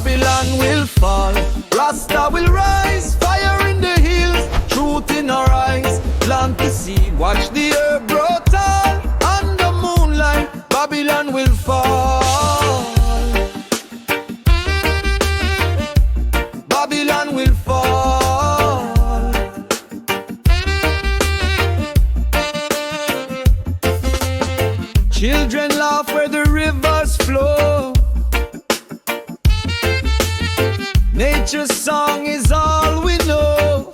Babylon will fall, Rasta will rise, fire in the hills, truth in our eyes. Plant the seed, watch the herb grow tall. Under moonlight, Babylon will fall. Babylon will fall. Children laugh where the rivers flow. Nature's song is all we know.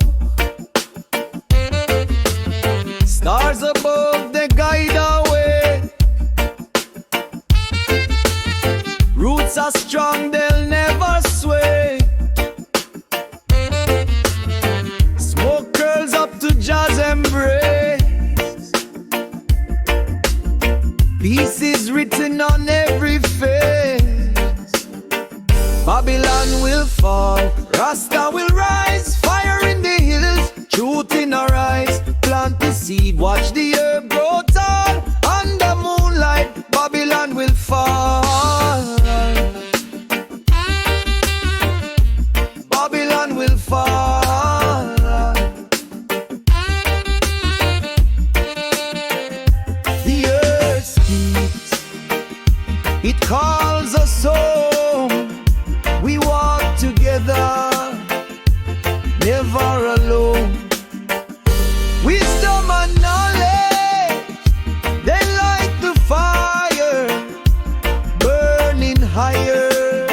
Stars above, they guide our way. Roots are strong, they'll never sway. Smoke curls up to Jah's embrace. Peace is written on every face. Babylon will fall, Rasta will rise, fire in the hills, truth in our eyes. Plant the seed, watch the herb grow tall. Under moonlight, Babylon will fall. Babylon will fall. The earth speaks, it calls us home. We walk together, never alone. Wisdom and knowledge, they light the fire, burning higher,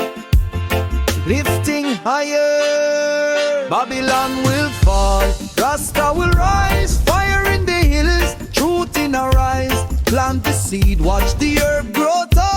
lifting higher. Babylon will fall, Rasta will rise, fire in the hills, truth in our eyes. Plant the seed, watch the herb grow tall.